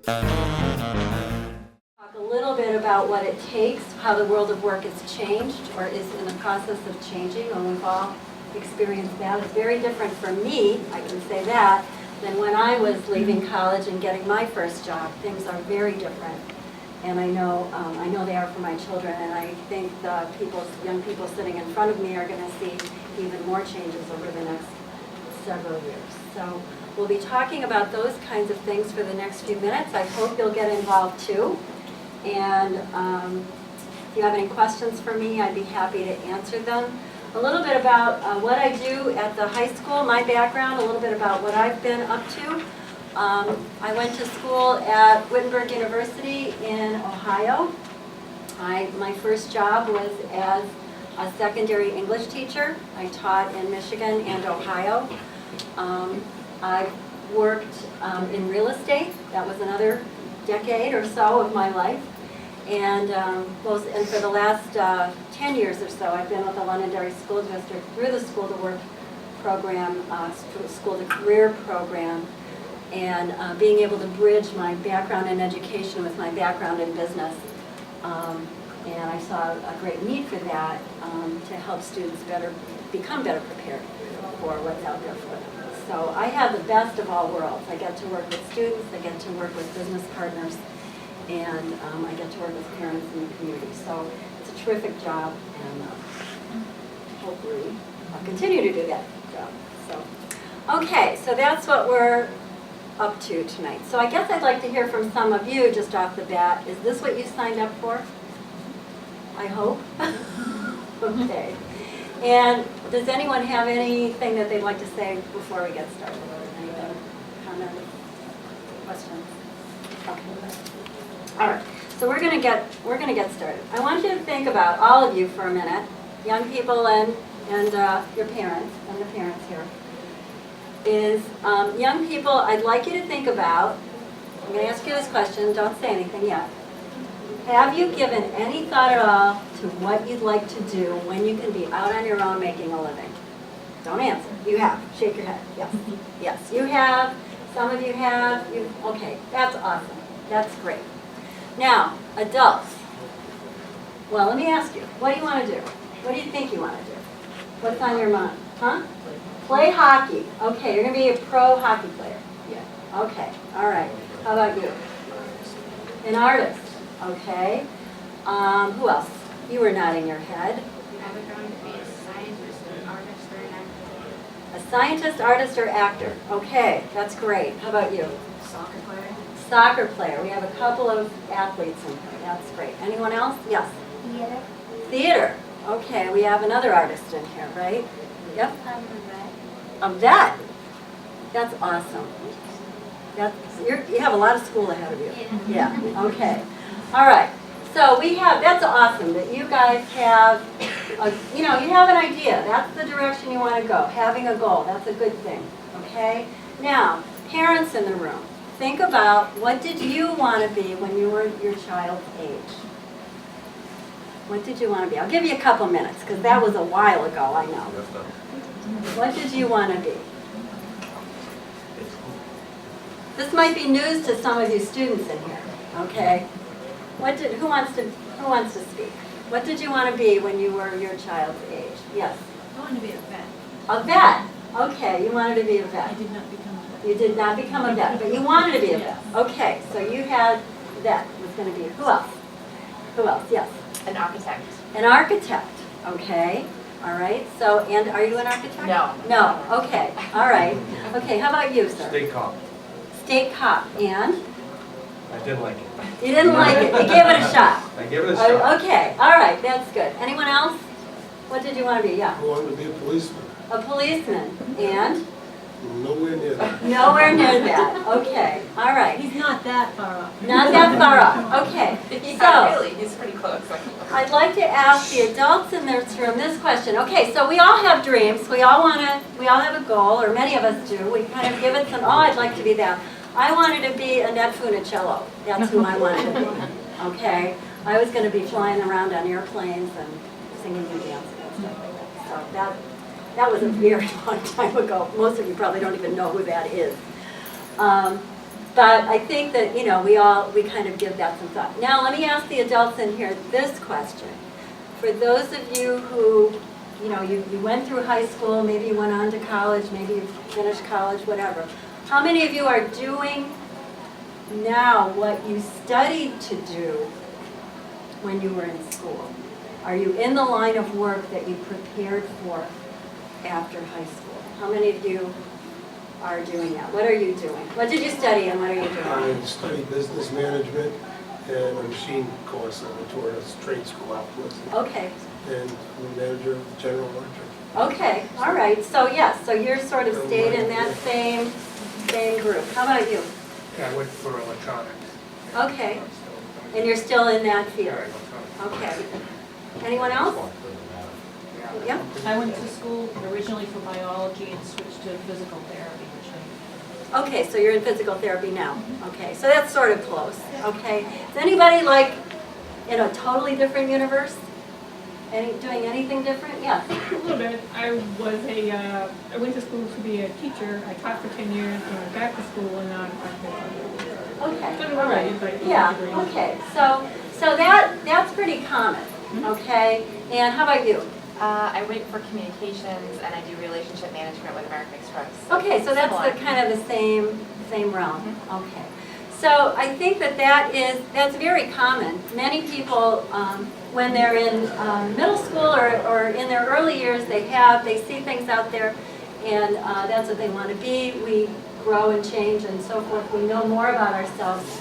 Talk a little bit about what it takes, how the world of work has changed or is in the process of changing, and we've all experienced that. It's very different for me, I can say that, than when I was leaving college and getting my first job. Things are very different, and I know they are for my children, and I think the young people sitting in front of me are going to see even more changes over the next several years. So we'll be talking about those kinds of things for the next few minutes. I hope you'll get involved too. And if you have any questions for me, I'd be happy to answer them. A little bit about what I do at the high school, my background, a little bit about what I've been up to. I went to school at Wittenberg University in Ohio. My first job was as a secondary English teacher. I taught in Michigan and Ohio. I worked in real estate. That was another decade or so of my life. And for the last 10 years or so, I've been with the Londonderry School District through the School to Work program, School to Career program, and being able to bridge my background in education with my background in business. And I saw a great need for that to help students become better prepared for what's out there for them. So I have the best of all worlds. I get to work with students, I get to work with business partners, and I get to work with parents in the community. So it's a terrific job, and hopefully I'll continue to do that job. So, okay, so that's what we're up to tonight. So I guess I'd like to hear from some of you just off the bat. Is this what you signed up for? I hope. Okay. And does anyone have anything that they'd like to say before we get started? Anything? Comments? Questions? Okay. All right. So we're gonna get started. I want you to think about, all of you for a minute, young people and your parents and the parents here. Young people, I'd like you to think about. I'm going to ask you this question. Don't say anything yet. Have you given any thought at all to what you'd like to do when you can be out on your own making a living? Don't answer. You have. Shake your head. Yes. Yes, you have. Some of you have. Okay, that's awesome. That's great. Now, adults. Well, let me ask you. What do you want to do? What do you think you want to do? What's on your mind? Huh? Play hockey. Okay, you're going to be a pro hockey player. Yeah. Okay. All right. How about you? An artist. Okay. Who else? You were nodding your head. I would going to be a scientist, an artist, or an actor. A scientist, artist, or actor. Okay, that's great. How about you? Soccer player. Soccer player. We have a couple of athletes in here. That's great. Anyone else? Yes. Theater. Theater. Okay, we have another artist in here, right? Yep. I'm a vet. A vet. That's awesome. You have a lot of school ahead of you. Yeah. Yeah. Okay. All right. So that's awesome that you guys have, you have an idea. That's the direction you want to go. Having a goal. That's a good thing. Okay. Now, parents in the room, think about what did you want to be when you were your child's age? What did you want to be? I'll give you a couple minutes because that was a while ago, I know. What did you want to be? This might be news to some of you students in here, okay? Who wants to speak? What did you want to be when you were your child's age? Yes? I wanted to be a vet. A vet. Okay, you wanted to be a vet. I did not become a vet. You did not become a vet, but you wanted to be a vet. Okay, so you had vet was going to be. Who else? Who else? Yes? An architect. An architect. Okay. All right. So, and are you an architect? No. No. Okay. All right. Okay. How about you, sir? State cop. State cop. And? I didn't like it. You didn't like it. You gave it a shot. I gave it a shot. Okay. All right. That's good. Anyone else? What did you want to be? Yeah. I wanted to be a policeman. A policeman. And? Nowhere near that. Nowhere near that. Okay. All right. He's not that far off. Not that far off. Okay. He's So, not really. He's pretty close. I'd like to ask the adults in this room this question. Okay, so we all have dreams. We all have a goal, or many of us do. We kind of give it some, I'd like to be that. I wanted to be Annette Funicello. That's who I wanted to be. Okay? I was going to be flying around on airplanes and singing and dancing and stuff like that. So that was a very long time ago. Most of you probably don't even know who that is. But I think that, we kind of give that some thought. Now, let me ask the adults in here this question. For those of you who, you went through high school, maybe you went on to college, maybe you finished college, whatever. How many of you are doing now what you studied to do when you were in school? Are you in the line of work that you prepared for after high school? How many of you are doing that? What are you doing? What did you study and what are you doing? I studied business management and a machine course I went to a trade school afterwards. Okay. And I'm the manager of General Electric. Okay, all right. So yes, so you're sort of stayed in that same group. How about you? Yeah, I went for electronics. Okay. And you're still in that field? Yeah, electronics. Okay. Anyone else? Yep. I went to school originally for biology and switched to physical therapy, which Okay, so you're in physical therapy now. Okay, so that's sort of close. Okay. Is anybody like in a totally different universe? Doing anything different? Yes. A little bit. I went to school to be a teacher. I taught for 10 years, and went back to school, and now I'm practicing. Okay, all right. Yeah, okay. So that's pretty common, okay? And how about you? I went for communications and I do relationship management with American Express. Okay, so that's the kind of the same realm. Okay. So I think that's very common. Many people, when they're in middle school or in their early years, they see things out there, and that's what they want to be. We grow and change and so forth. We know more about ourselves,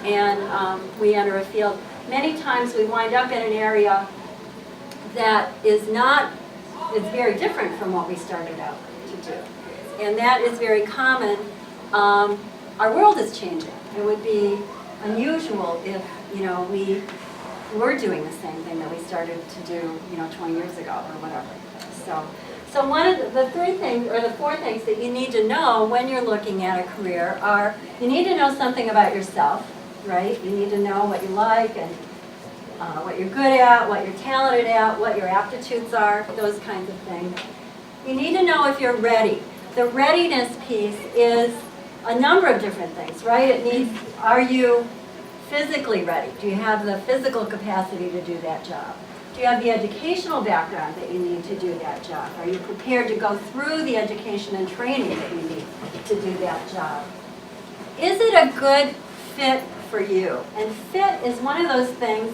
and we enter a field. Many times we wind up in an area that is very different from what we started out to do. And that is very common. Our world is changing. It would be unusual if, we were doing the same thing that we started to do, 20 years ago or whatever. So one of the three things, or the four things that you need to know when you're looking at a career are, you need to know something about yourself, right? You need to know what you like and what you're good at, what you're talented at, what your aptitudes are, those kinds of things. You need to know if you're ready. The readiness piece is a number of different things, right? Are you physically ready? Do you have the physical capacity to do that job? Do you have the educational background that you need to do that job? Are you prepared to go through the education and training that you need to do that job? Is it a good fit for you? And fit is one of those things.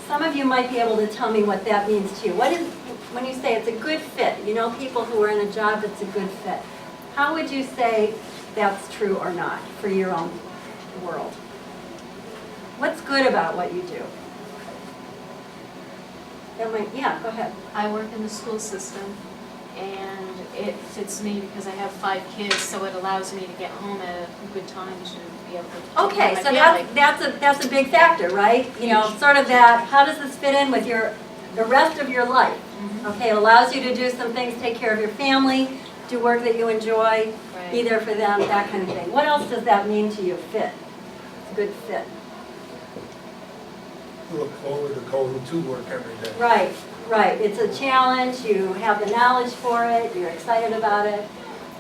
Some of you might be able to tell me what that means to you. When you say it's a good fit, people who are in a job that's a good fit, how would you say that's true or not for your own world? What's good about what you do? Yeah, go ahead. I work in the school system, and it fits me because I have 5 kids, so it allows me to get home at a good time to be able to Okay, take so care of my family. that's a big factor, right? Sort of that, how does this fit in with the rest of your life? Okay, it allows you to do some things, take care of your family, do work that you enjoy, be there for them, that kind of thing. What else does that mean to you, fit? It's a good fit. Look forward to going to work every day. Right. It's a challenge. You have the knowledge for it. You're excited about it.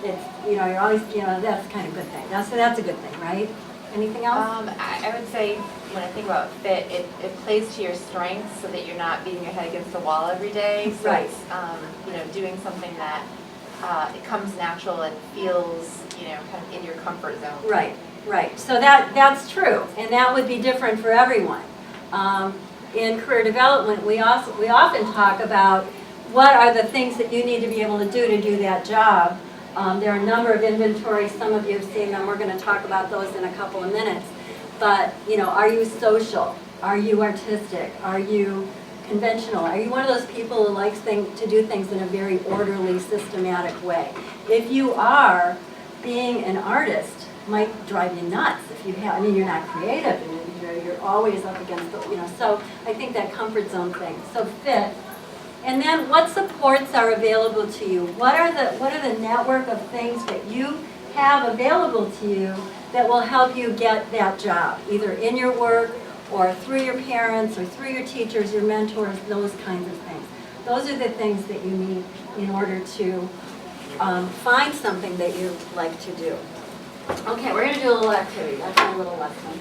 It's, you're always, that's kind of a good thing. So that's a good thing, right? Anything else? I would say when I think about fit, it plays to your strengths so that you're not beating your head against the wall every day. So Right. it's, doing something that it comes natural and feels, kind of in your comfort zone. Right. So that's true, and that would be different for everyone. In career development, we often talk about what are the things that you need to be able to do that job. There are a number of inventories. Some of you have seen them. We're going to talk about those in a couple of minutes. But, are you social? Are you artistic? Are you conventional? Are you one of those people who likes to do things in a very orderly, systematic way? If you are, being an artist might drive you nuts if you have, you're not creative and you're always up against the, so I think that comfort zone thing. So fit. And then what supports are available to you? What are the network of things that you have available to you that will help you get that job, either in your work or through your parents or through your teachers, your mentors, those kinds of things. Those are the things that you need in order to find something that you like to do. Okay, we're going to do a little activity. That's my little lesson.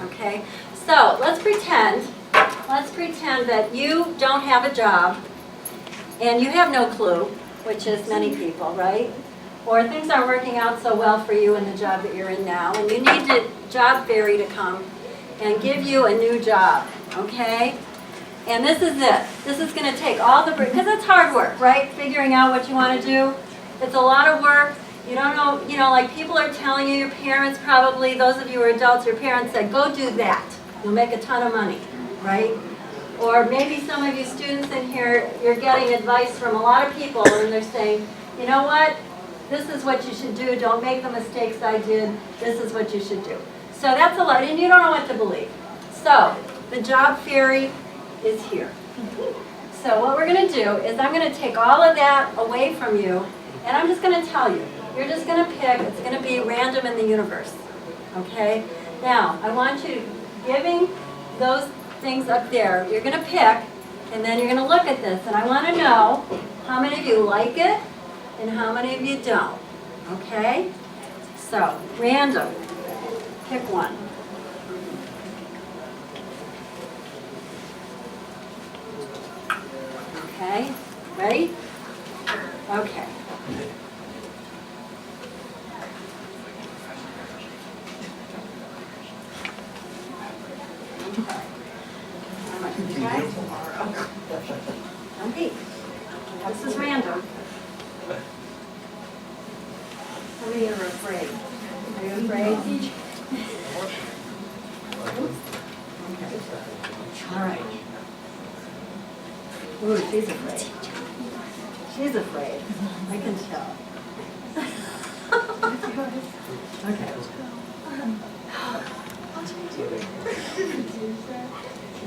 Okay? So let's pretend that you don't have a job and you have no clue, which is many people, right? Or things aren't working out so well for you in the job that you're in now, and you need the job fairy to come and give you a new job, okay? And this is it. This is going to take all the, because it's hard work, right? Figuring out what you want to do. It's a lot of work. You don't know, like people are telling you, your parents probably, those of you who are adults, your parents said, go do that. You'll make a ton of money, right? Or maybe some of you students in here, you're getting advice from a lot of people and they're saying, you know what? This is what you should do. Don't make the mistakes I did. This is what you should do. So that's a lot, and you don't know what to believe. So the job fairy is here. So what we're going to do is I'm going to take all of that away from you, and I'm just going to tell you. You're just going to pick. It's going to be random in the universe. Okay? Now, I want you giving those things up there. You're going to pick, and then you're going to look at this, and I want to know how many of you like it and how many of you don't. Okay? So, random. Pick one. Okay? Ready? Okay. Okay. This is random. How many are afraid? Are you afraid? Okay. All right. Ooh, she's afraid. She's afraid. I can tell. Okay.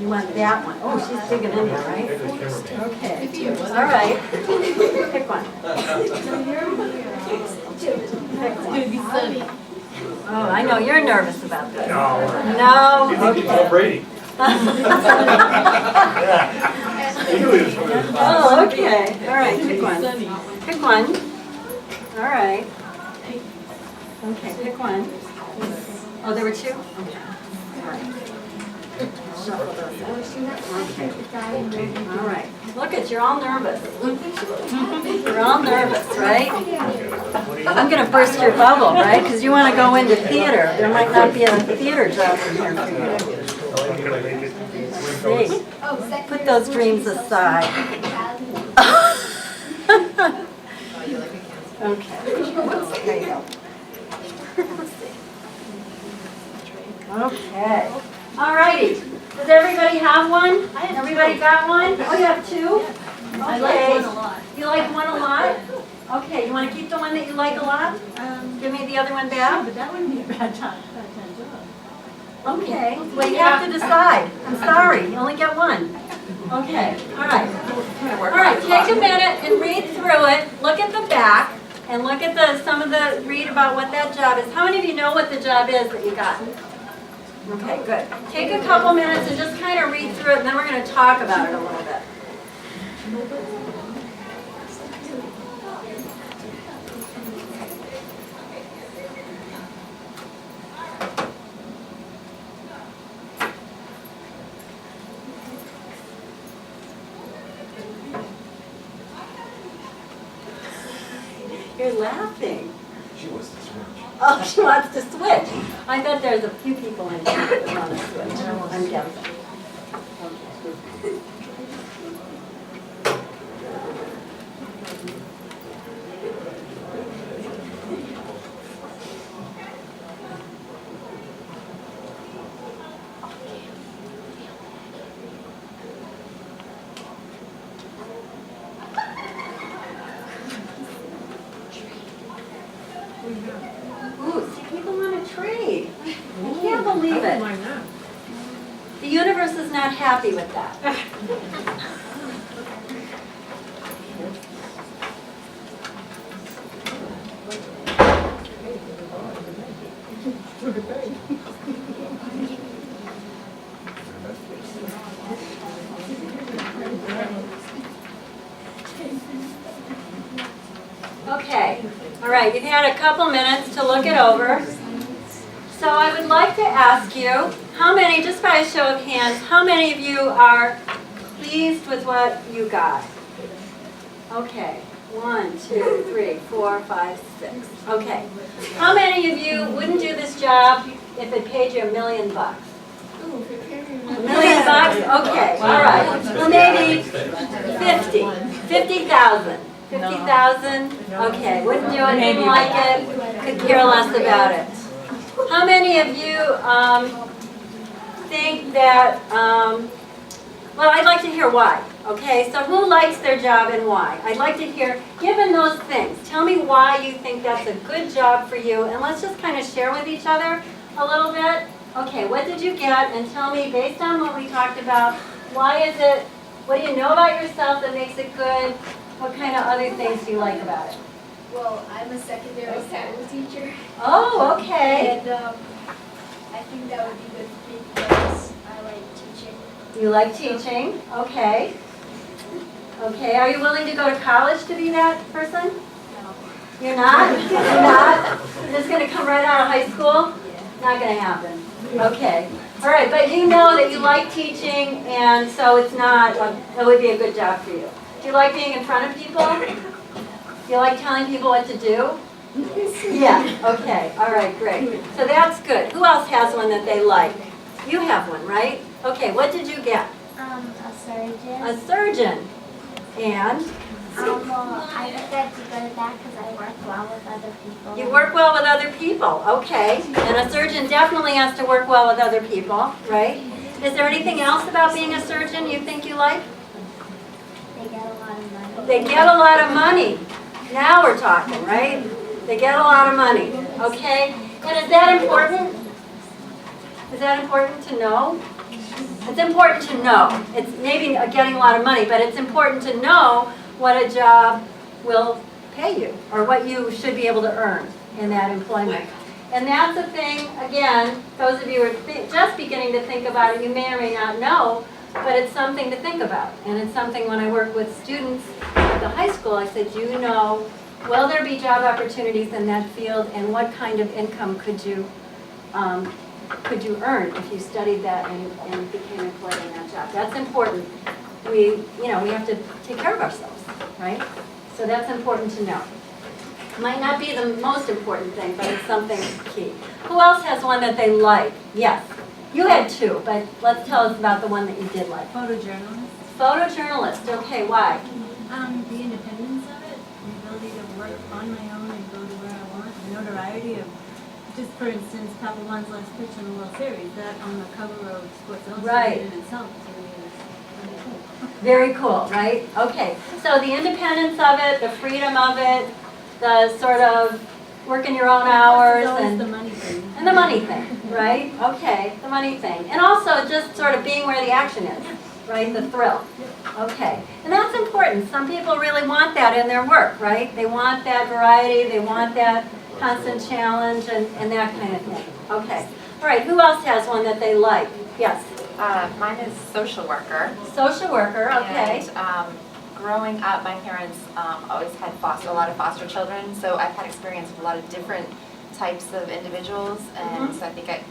You want that one? Oh, she's digging in there, right? Okay. All right. Pick one. Pick one. Oh, I know you're nervous about this. No. Okay. Brady. Oh, okay. All right. Pick one. Pick one. All right. Okay. Pick one. Oh, there were two? Okay. All right. Shuffle those out. Okay. All right. Look at, you're all nervous. You're all nervous, right? I'm going to burst your bubble, right? Because you want to go into theater. There might not be a theater job in here for you. See, put those dreams aside. Okay. There you go. Okay. All righty. Does everybody have one? Everybody got one? Oh, you have two? I like one a lot. You like one a lot? Okay, you want to keep the one that you like a lot? Give me the other one back? But that wouldn't be a bad time job. Okay, well, you have to decide. I'm sorry, you only get one. Okay, all right. All right, take a minute and read through it. Look at the back and look at read about what that job is. How many of you know what the job is that you got? Okay, good. Take a couple minutes and just kind of read through it, and then we're going to talk about it a little bit. You're laughing. She wants to switch. Oh, she wants to switch. I bet there's a few people in here that want to switch. I'm guessing. Ooh, see, people want to trade. I can't believe it. The universe is not happy with that. Okay, all right, you've had a couple minutes to look it over. So I would like to ask you, how many, just by a show of hands, how many of you are pleased with what you got? Okay, 1, 2, 3, 4, 5, 6. Okay. How many of you wouldn't do this job if it paid you $1 million? $1 million? Okay, all right. Well, maybe 50,000. 50,000? Okay, wouldn't do it, didn't like it, could care less about it. How many of you think that, well, I'd like to hear why, okay? So who likes their job and why? I'd like to hear, given those things, tell me why you think that's a good job for you, and let's just kind of share with each other a little bit. Okay, what did you get? And tell me, based on what we talked about, why is it, what do you know about yourself that makes it good? What kind of other things do you like about it? Well, I'm a secondary school teacher. Oh, okay. And I think that would be good for me because I like teaching. You like teaching, okay. Okay, are you willing to go to college to be that person? No. You're not? You're not? You're just going to come right out of high school? Not going to happen. Okay. All right, but you know that you like teaching, and so it's not, it would be a good job for you. Do you like being in front of people? Do you like telling people what to do? Yeah, okay, all right, great. So that's good. Who else has one that they like? You have one, right? Okay, what did you get? A surgeon. A surgeon. And? Well, I decided to go to that because I work well with other people. You work well with other people, okay. And a surgeon definitely has to work well with other people, right? Is there anything else about being a surgeon you think you like? They get a lot of money. They get a lot of money. Now we're talking, right? They get a lot of money, okay? And is that important? Is that important to know? It's important to know. It's maybe getting a lot of money, but it's important to know what a job will pay you or what you should be able to earn in that employment. And that's the thing, again, those of you who are just beginning to think about it, you may or may not know, but it's something to think about. And it's something when I work with students at the high school, I said, you know, will there be job opportunities in that field, and what kind of income could you earn if you studied that and became employed in that job? That's important. We have to take care of ourselves, right? So that's important to know. Might not be the most important thing, but it's something key. Who else has one that they like? Yes. You had two, but let's tell us about the one that you did like. Photojournalist. Photojournalist, okay, why? The independence of it, the ability to work on my own and go to where I want, the notoriety of, just for instance, Papa Juan's last picture in the World Series, that on the cover of Sports Right. Illustrated in itself is really cool. Very cool, right? Okay, so the independence of it, the freedom of it, the sort of working your own hours, It's always and the money thing. the money thing, right? Okay, the money thing. And also just sort of being where the action is, right? The thrill. Okay, and that's important. Some people really want that in their work, right? They want that variety, they want that constant challenge and that kind of thing. Okay, all right, who else has one that they like? Yes? Mine is social worker. Social worker, okay. And growing up, my parents always had a lot of foster children, so I've had experience with a lot of different types of individuals, and so I think it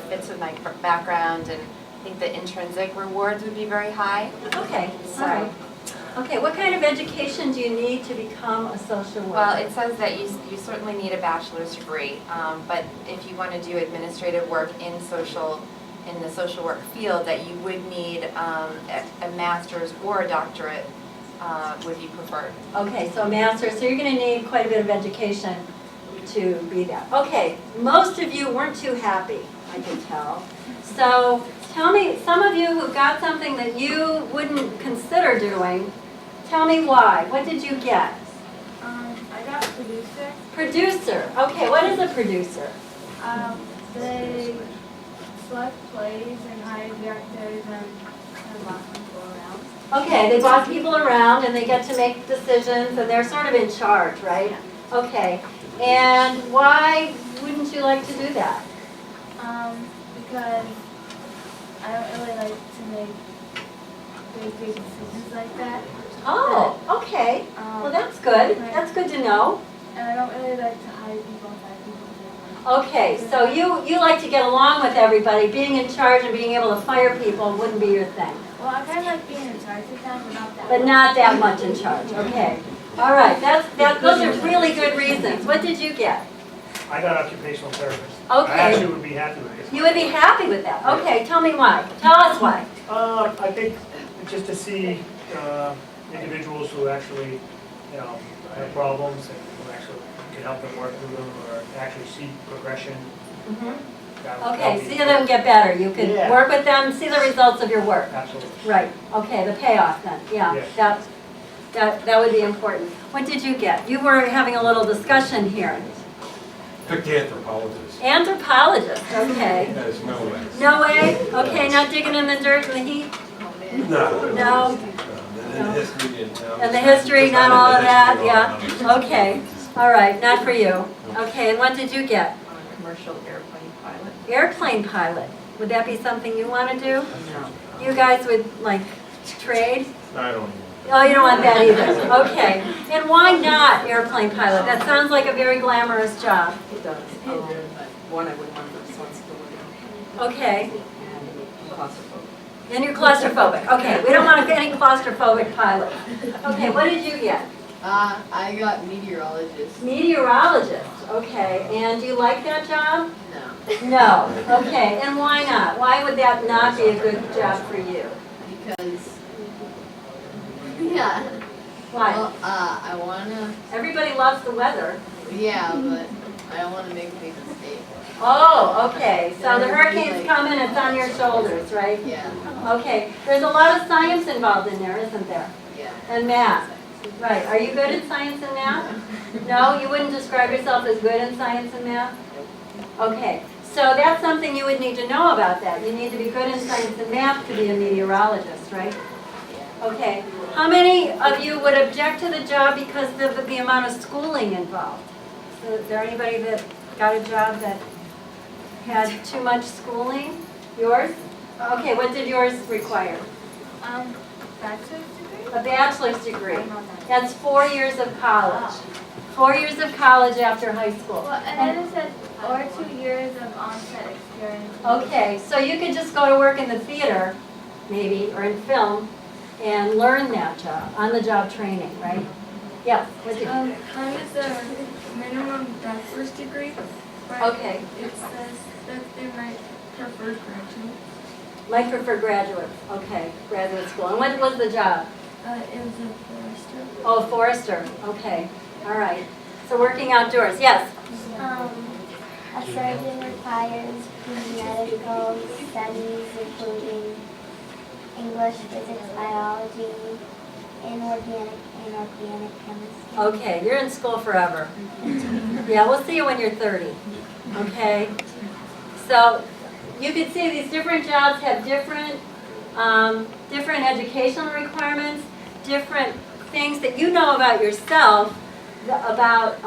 fits with my background, and I think the intrinsic rewards would be very high. Okay, So, all right. Okay, what kind of education do you need to become a social worker? well, it says that you certainly need a bachelor's degree, but if you want to do administrative work in the social work field, that you would need a master's or a doctorate would be preferred. Okay, so a master's, so you're going to need quite a bit of education to be that. Okay, most of you weren't too happy, I can tell. So tell me, some of you who got something that you wouldn't consider doing, tell me why. What did you get? I got producer. Producer. Okay, what is a producer? They select plays and hire directors and boss people around. Okay, they boss people around and they get to make decisions and they're sort of in charge, right? Okay, and why wouldn't you like to do that? Because I don't really like to make big decisions like that. Oh, okay. Well, that's good. That's good to know. And I don't really like to hire people and fire people. Okay, so you like to get along with everybody. Being in charge and being able to fire people wouldn't be your thing. Well, I kind of like being in charge of that, but not that But much. not that much in charge, okay. All right, those are really good reasons. What did you get? I got occupational therapist. Okay. I actually would be happy with it. You would be happy with that? Okay, tell me why. Tell us why. I think just to see individuals who actually, you know, have problems and who actually can help them work through them or actually see progression. That would Okay, be- see them get better. You can Yeah. work with them, see the results of your work. Absolutely. Right, okay, the payoff then, yeah. Yes. That would be important. What did you get? You were having a little discussion here. Picked anthropologist. Anthropologist, okay. There's no way. No way? Okay, not digging in the dirt and the heat? No. No? And the history and. And the history, not all of that, History, yeah? Okay, all right, not for you. Okay, and what did you get? Commercial airplane pilot. Airplane pilot. Would that be something you want to do? You guys would like trade? I don't know. Oh, you don't want that either. Okay. And why not airplane pilot? That sounds like a very glamorous job. It does. One, I wouldn't want the responsibility, Okay. and claustrophobic. And you're claustrophobic. Okay, we don't want any claustrophobic pilot. Okay, what did you get? I got meteorologist. Meteorologist. Okay. And do you like that job? No. No. Okay. And why not? Why would that not be a good job for you? Because, yeah. Why? Well, I wanna, Everybody loves the weather. yeah, but I don't wanna make a big mistake. Oh, okay. So the hurricane's coming, it's on your shoulders, right? Yeah, Okay. There's a lot of science involved in there, isn't there? yeah. And math. Right. Are you good at science and math? No? You wouldn't describe yourself as good in science and math? Okay. So that's something you would need to know about that. You need to be good in science and math to be a meteorologist, right? Okay. How many of you would object to the job because of the amount of schooling involved? So is there anybody that got a job that had too much schooling? Yours? Okay, what did yours require? Bachelor's degree? A bachelor's degree. I know that. That's 4 years of college. 4 years of college after high school. Well, and then it says, or 2 years of on-set experience. Okay, so you could just go to work in the theater, maybe, or in film, and learn that job, on-the-job training, right? Yes, what did you? Mine is a minimum bachelor's degree, but Okay. it says that they might prefer graduate. Might prefer graduates, okay, graduate school. And what was the job? It was a forester. Oh, forester, okay, all right. So working outdoors, yes? A surgeon requires medical studies including English, physics, biology, inorganic chemistry. Okay, you're in school forever. Yeah, we'll see you when you're 30, okay? So you can see these different jobs have different educational requirements, different things that you know about yourself, about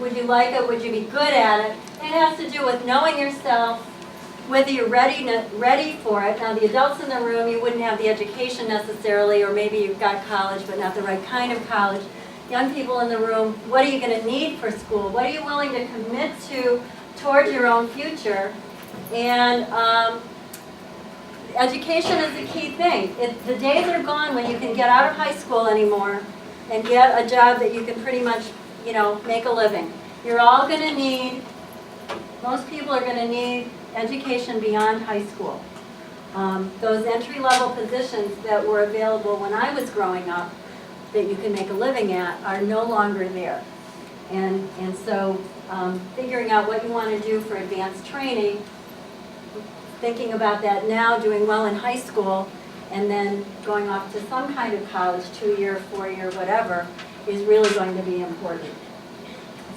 would you like it, would you be good at it. It has to do with knowing yourself, whether you're ready for it. Now the adults in the room, you wouldn't have the education necessarily, or maybe you've got college but not the right kind of college. Young people in the room, what are you going to need for school? What are you willing to commit to towards your own future? And education is the key thing. The days are gone when you can get out of high school anymore and get a job that you can pretty much, you know, make a living. You're all going to need, most people are going to need education beyond high school. Those entry-level positions that were available when I was growing up that you can make a living at are no longer there. And so figuring out what you want to do for advanced training, thinking about that now, doing well in high school, and then going off to some kind of college, 2-year, 4-year, whatever, is really going to be important.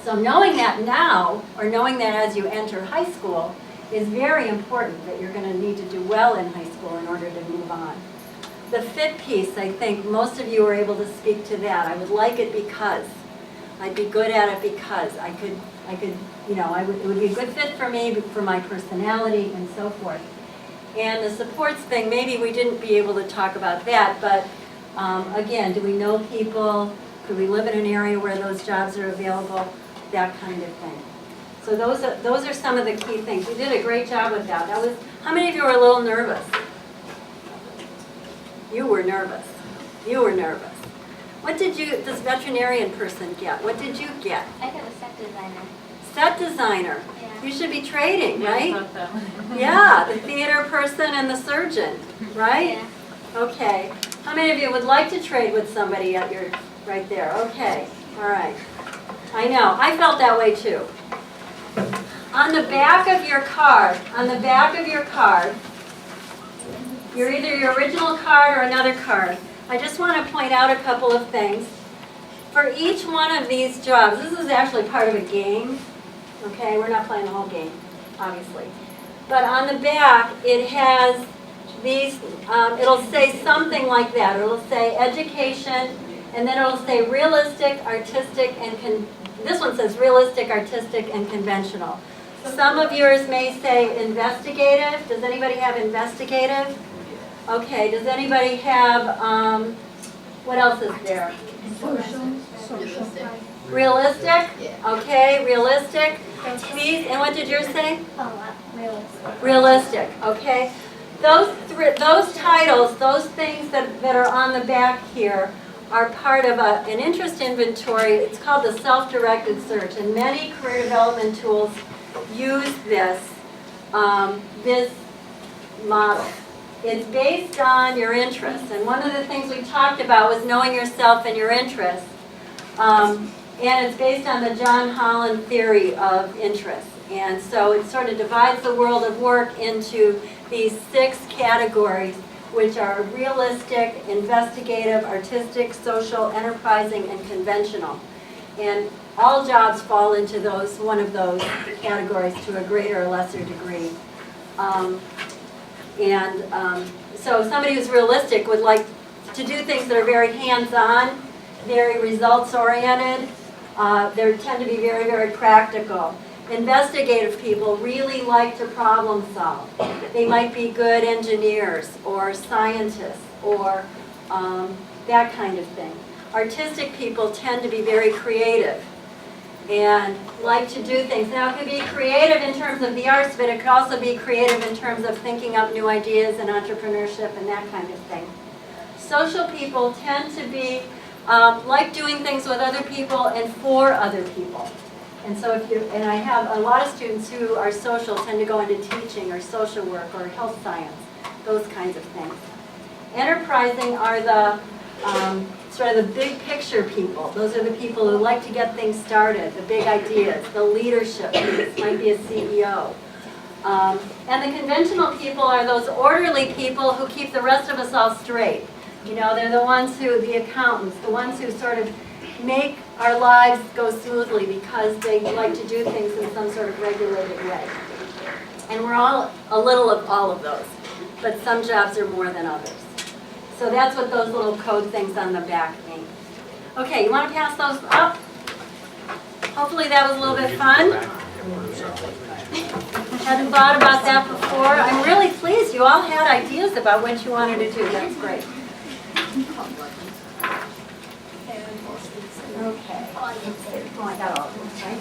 So knowing that now, or knowing that as you enter high school, is very important, that you're going to need to do well in high school in order to move on. The fit piece, I think most of you were able to speak to that. I would like it because. I'd be good at it because I could, you know, it would be a good fit for me, for my personality and so forth. And the supports thing, maybe we didn't be able to talk about that, but again, do we know people? Could we live in an area where those jobs are available? That kind of thing. So those are some of the key things. You did a great job with that. How many of you were a little nervous? You were nervous. You were nervous. What did this veterinarian person get? What did you get? I got a set designer. Set designer. Yeah. You should be trading, Yeah, I right? thought that one. Yeah, the theater person and the surgeon, right? Yeah. Okay. How many of you would like to trade with somebody at your, right there? Okay, all right. I know, I felt that way too. On the back of your card, you're either your original card or another card. I just want to point out a couple of things. For each one of these jobs, this is actually part of a game. Okay, we're not playing the whole game, obviously. But on the back, it has these, it'll say something like that. It'll say education, and then it'll say realistic, artistic, and this one says realistic, artistic, and conventional. Some of yours may say investigative. Does anybody have investigative? Okay, does anybody have, what else is there? Realistic? Okay, realistic. These, and what did yours say? Realistic. Realistic, okay. Those titles, those things that are on the back here are part of an interest inventory. It's called the self-directed search, and many career development tools use this model. It's based on your interests, and one of the things we talked about was knowing yourself and your interests. And it's based on the John Holland theory of interest. And so it sort of divides the world of work into these 6 categories, which are realistic, investigative, artistic, social, enterprising, and conventional. And all jobs fall into one of those categories to a greater or lesser degree. So somebody who's realistic would like to do things that are very hands-on, very results-oriented. They tend to be very, very practical. Investigative people really like to problem solve. They might be good engineers or scientists or that kind of thing. Artistic people tend to be very creative and like to do things. Now, it could be creative in terms of the arts, but it could also be creative in terms of thinking up new ideas and entrepreneurship and that kind of thing. Social people tend to be like doing things with other people and for other people. And so and I have a lot of students who are social tend to go into teaching or social work or health science, those kinds of things. Enterprising are the sort of the big picture people. Those are the people who like to get things started, the big ideas, the leadership piece, might be a CEO. And the conventional people are those orderly people who keep the rest of us all straight. You know, they're the ones the accountants, the ones who sort of make our lives go smoothly because they like to do things in some sort of regulated way. And we're all a little of all of those, but some jobs are more than others. So that's what those little code things on the back mean. Okay, you want to pass those up? Hopefully that was a little bit fun. Hadn't thought about that before. I'm really pleased you all had ideas about what you wanted to do. That's great. Okay. Oh, I got all of them, right?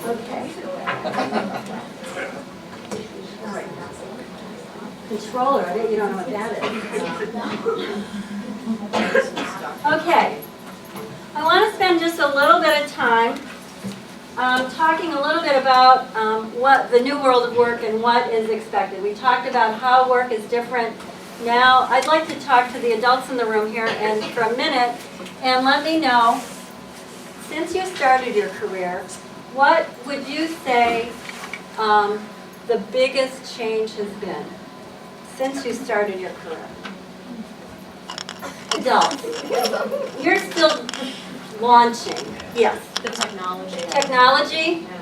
Okay. All right. Controller, I bet you don't know what that is. Okay. I want to spend just a little bit of time talking a little bit about what the new world of work and what is expected. We talked about how work is different. Now, I'd like to talk to the adults in the room here and for a minute and let me know, since you started your career, what would you say the biggest change has been since you started your career? Adults. You're still launching. Yes. The technology. Technology? Yeah.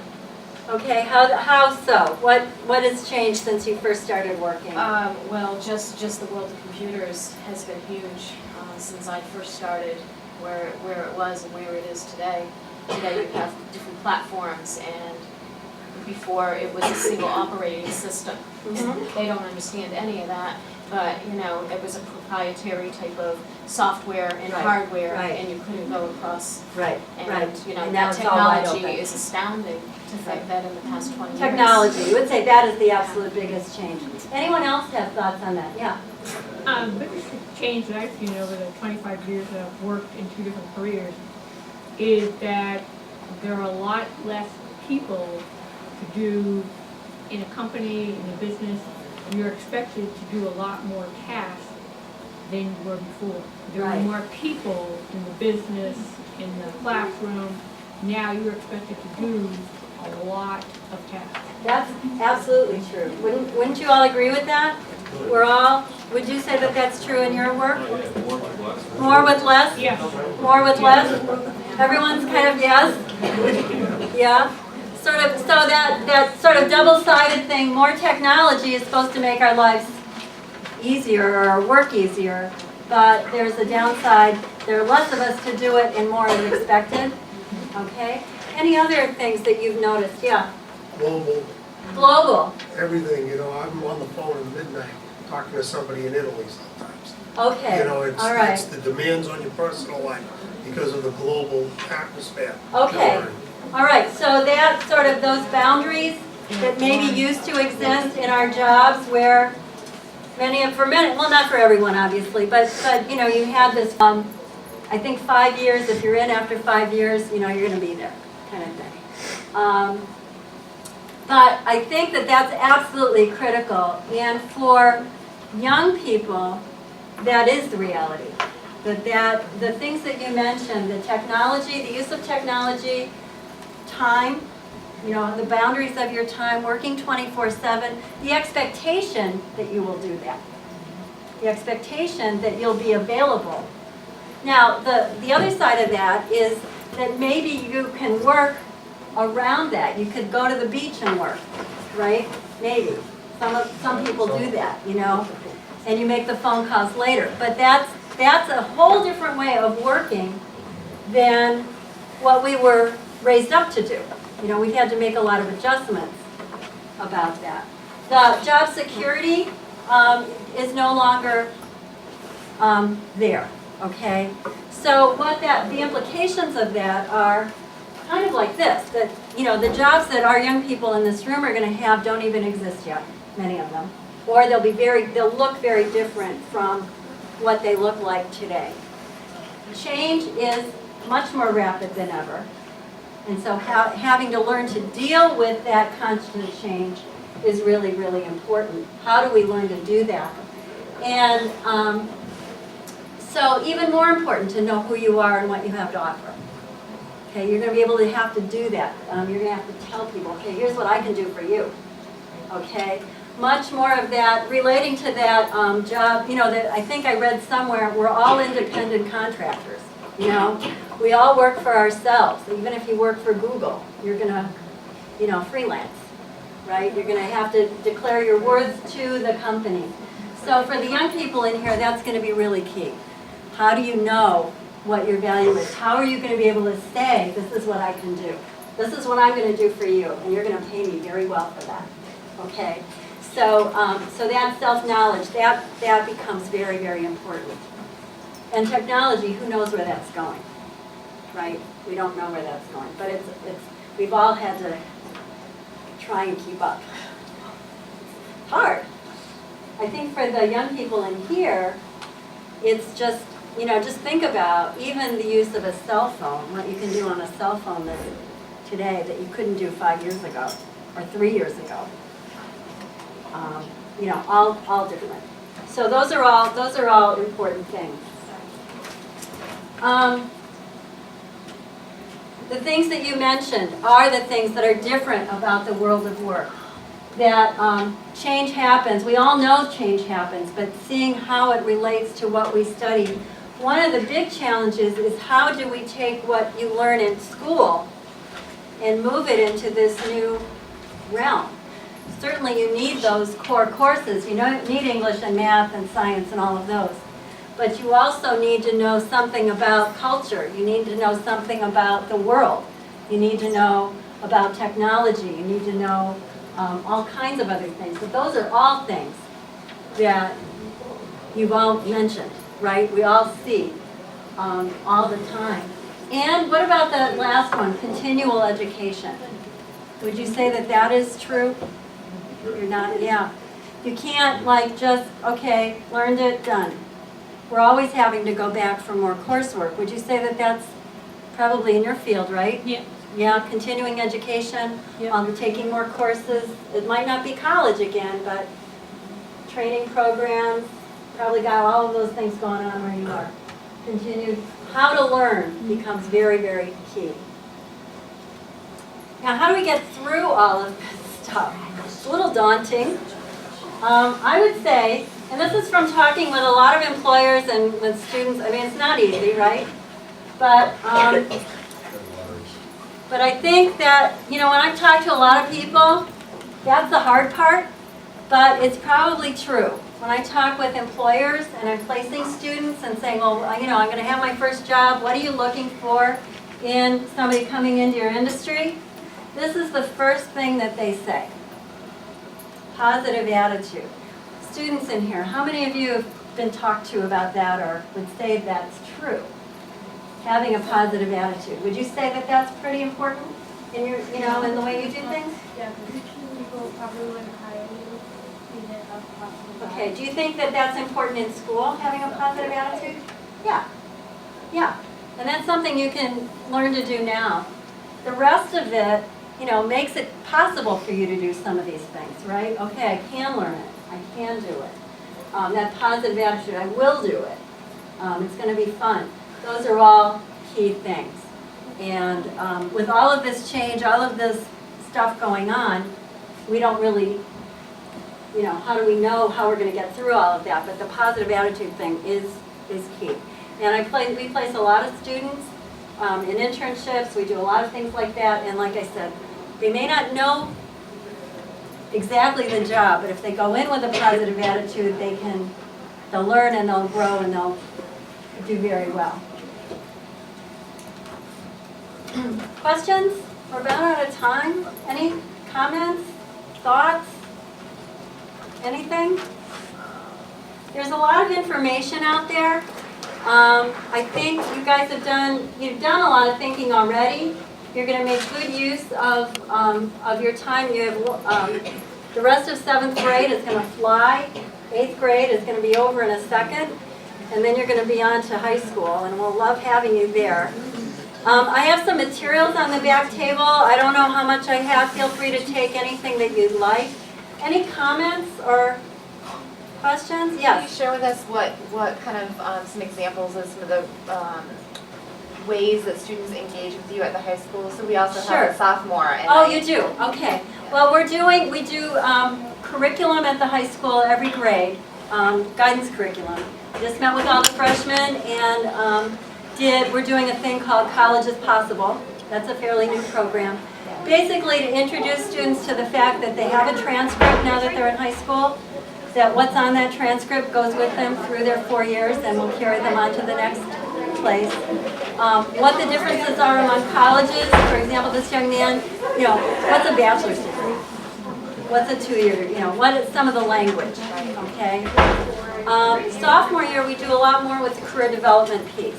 Okay, how so? What has changed since you first started working? Well, just the world of computers has been huge since I first started, where it was and where it is today. Today you have different platforms, and before it was a single operating system. And they don't understand any of that. but, you know, it was a proprietary type of software and Right, hardware, right. and you couldn't go across. Right, right. And, you know, And now that it's all wide technology open. is astounding to think Right. that in the past 20 years. Technology, you would say that is the absolute biggest change. Anyone else have thoughts on that? Yeah. Biggest change that I've seen over the 25 years that I've worked in 2 different careers is that there are a lot less people to do in a company, in a business. You're expected to do a lot more tasks than you were before. There are Right. more people in the business, in the classroom. Now you're expected to do a lot of tasks. That's absolutely true. Wouldn't you all agree with that? Would you say that that's true in your work? More with less? Yes. More with less? Everyone's kind of yes? Yeah? So that sort of double-sided thing, more technology is supposed to make our lives easier or our work easier, but there's a downside. There are less of us to do it and more is expected. Okay? Any other things that you've noticed? Yeah? Global, everything, you know, I'm on the phone at midnight talking to somebody in Italy sometimes. Okay. You know, All right. it's the demands on your personal life because of the global atmosphere. Okay. All right, so that sort of those boundaries that maybe used to exist in our jobs where well, not for everyone obviously, but you know, you had this, I think 5 years, if you're in after 5 years, you know, you're going to be there kind of thing. But I think that that's absolutely critical, and for young people, that is the reality. That the things that you mentioned, the technology, the use of technology, time, you know, the boundaries of your time, working 24/7, the expectation that you will do that. The expectation that you'll be available. Now, the other side of that is that maybe you can work around that. You could go to the beach and work, right? Maybe. Some people do that, you know, and you make the phone calls later. But that's a whole different way of working than what we were raised up to do. You know, we had to make a lot of adjustments about that. The job security is no longer there, okay? So the implications of that are kind of like this, that, you know, the jobs that our young people in this room are going to have don't even exist yet, many of them. Or they'll look very different from what they look like today. Change is much more rapid than ever. And so having to learn to deal with that constant change is really, really important. How do we learn to do that? And so even more important to know who you are and what you have to offer. Okay, you're going to be able to have to do that. You're going to have to tell people, okay, here's what I can do for you. Okay, much more of that relating to that job. You know, that I think I read somewhere, we're all independent contractors. You know, we all work for ourselves. Even if you work for Google, you're going to, you know, freelance, right? You're going to have to declare your worth to the company. So for the young people in here, that's going to be really key. How do you know what your value is? How are you going to be able to say, this is what I can do? This is what I'm going to do for you, and you're going to pay me very well for that. Okay? So, so that self-knowledge, that becomes very, very important. And technology, who knows where that's going, right? We don't know where that's going, but we've all had to try and keep up. It's hard. I think for the young people in here, it's just, you know, just think about even the use of a cell phone, what you can do on a cell phone today that you couldn't do 5 years ago or 3 years ago. You know, all different. So those are all important things. The things that you mentioned are the things that are different about the world of work. That change happens. We all know change happens, but seeing how it relates to what we study. One of the big challenges is how do we take what you learn in school and move it into this new realm. Certainly you need those core courses. You need English and math and science and all of those. But you also need to know something about culture. You need to know something about the world. You need to know about technology. You need to know all kinds of other things. But those are all things that you've all mentioned, right? We all see all the time. And what about that last one, continual education? Would you say that that is true? You're not, yeah. You can't like just, okay, learned it, done. We're always having to go back for more coursework. Would you say that that's probably in your field, right? Yeah. Yeah, continuing education, Yeah. taking more courses. It might not be college again, but training programs, probably got all of those things going on where you are. Continued, how to learn becomes very, very key. Now, how do we get through all of this stuff? It's a little daunting. I would say, and this is from talking with a lot of employers and with students, I mean, it's not easy, right? But I think that, you know, when I've talked to a lot of people, that's the hard part, but it's probably true. When I talk with employers and I'm placing students and saying, well, you know, I'm going to have my first job, what are you looking for in somebody coming into your industry? This is the first thing that they say. Positive attitude. Students in here, how many of you have been talked to about that or would say that's true? Having a positive attitude. Would you say that that's pretty important in your, you know, in the way you do things? Yeah, because people probably wouldn't hire you if you didn't have a positive Okay, do you think that that's important in school, having a positive attitude? Yeah. Yeah. And that's something you can learn to do now. The rest of it, you know, makes it possible for you to do some of these things, right? Okay, I can learn it. I can do it. That positive attitude, I will do it. It's going to be fun. Those are all key things. And with all of this change, all of this stuff going on, we don't really, you know, how do we know how we're going to get through all of that? But the positive attitude thing is key. And we place a lot of students in internships. We do a lot of things like that. And like I said, they may not know exactly the job, but if they go in with a positive attitude, they'll learn and they'll grow and they'll do very well. Questions? We're about out of time. Any comments? Thoughts? Anything? There's a lot of information out there. I think you guys you've done a lot of thinking already. You're going to make good use of your time. You have the rest of 7th grade is going to fly. 8th grade is going to be over in a second. And then you're going to be on to high school, and we'll love having you there. I have some materials on the back table. I don't know how much I have. Feel free to take anything that you'd like. Any comments or questions? Yes. Can you share with us what kind of some examples of some of the ways that students engage with you at the high school? So we also have a sophomore. And oh, you do? Okay. Well, we do curriculum at the high school every grade, guidance curriculum. Just met with all the freshmen and we're doing a thing called College is Possible. That's a fairly new program. Basically to introduce students to the fact that they have a transcript now that they're in high school, that what's on that transcript goes with them through their 4 years and will carry them on to the next place. What the differences are among colleges. For example, this young man, you know, what's a bachelor's degree? What's a 2-year, you know, what is some of the language, okay? Sophomore year, we do a lot more with the career development piece.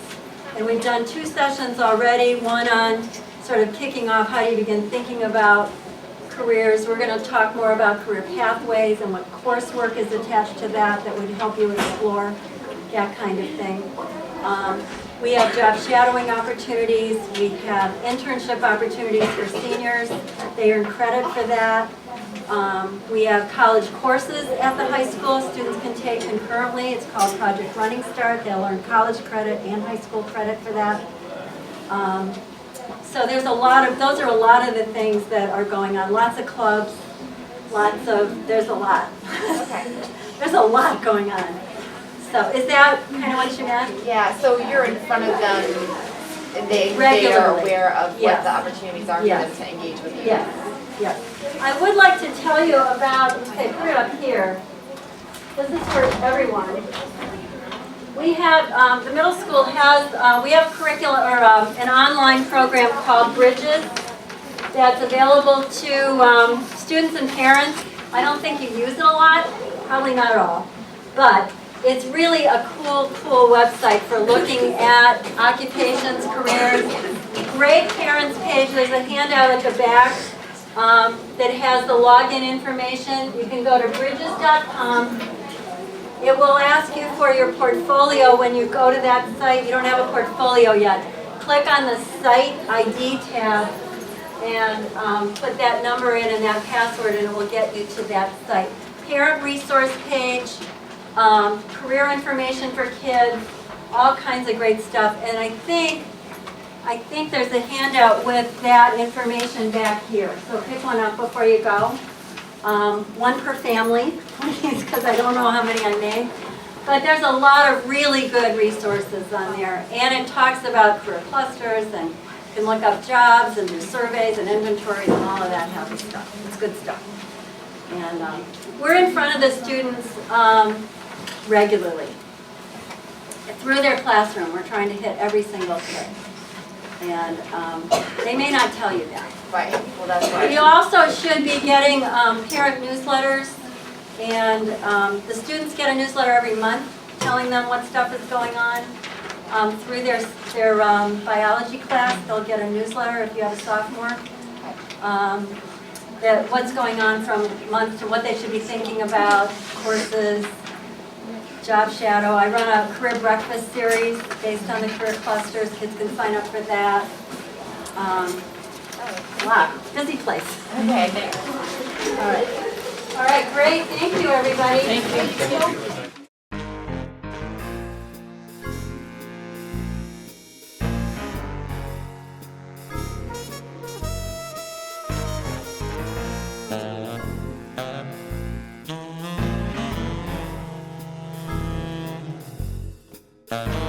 And we've done 2 sessions already, one on sort of kicking off how do you begin thinking about careers. We're going to talk more about career pathways and what coursework is attached to that would help you explore that kind of thing. We have job shadowing opportunities. We have internship opportunities for seniors. They earn credit for that. We have college courses at the high school students can take concurrently. It's called Project Running Start. They'll earn college credit and high school credit for that. So those are a lot of the things that are going on. Lots of clubs, there's a lot. Okay. There's a lot going on. So is that kind of what you meant? Yeah, so you're in front of them and they are aware of what the opportunities are for them to engage with you. Yes, yes. I would like to tell you about, okay, put it up here. This is for everyone. We have, the middle school has, we have curriculum, or an online program called Bridges that's available to students and parents. I don't think you use it a lot, probably not at all. But It's really a cool website for looking at occupations, careers. Great parents page. There's a handout at the back that has the login information. You can go to bridges.com. It will ask you for your portfolio when you go to that site. You don't have a portfolio yet. Click on the Site ID tab and put that number in and that password, and it will get you to that site. Parent resource page, career information for kids, all kinds of great stuff. And I think there's a handout with that information back here. So pick one up before you go. One per family, please, because I don't know how many I made. But there's a lot of really good resources on there. And it talks about career clusters, and you can look up jobs and do surveys and inventories and all of that happy stuff. It's good stuff. And we're in front of the students regularly. Through their classroom, we're trying to hit every single kid. And they may not tell you that. Right, well, that's right. You also should be getting parent newsletters, and the students get a newsletter every month telling them what stuff is going on. Through their biology class, they'll get a newsletter if you have a sophomore. That what's going on from month to what they should be thinking about, courses, job shadow. I run a career breakfast series based on the career clusters. Kids can sign up for that. Wow, busy place. Okay, thanks. All right, great. Thank you, everybody. Thank you. you.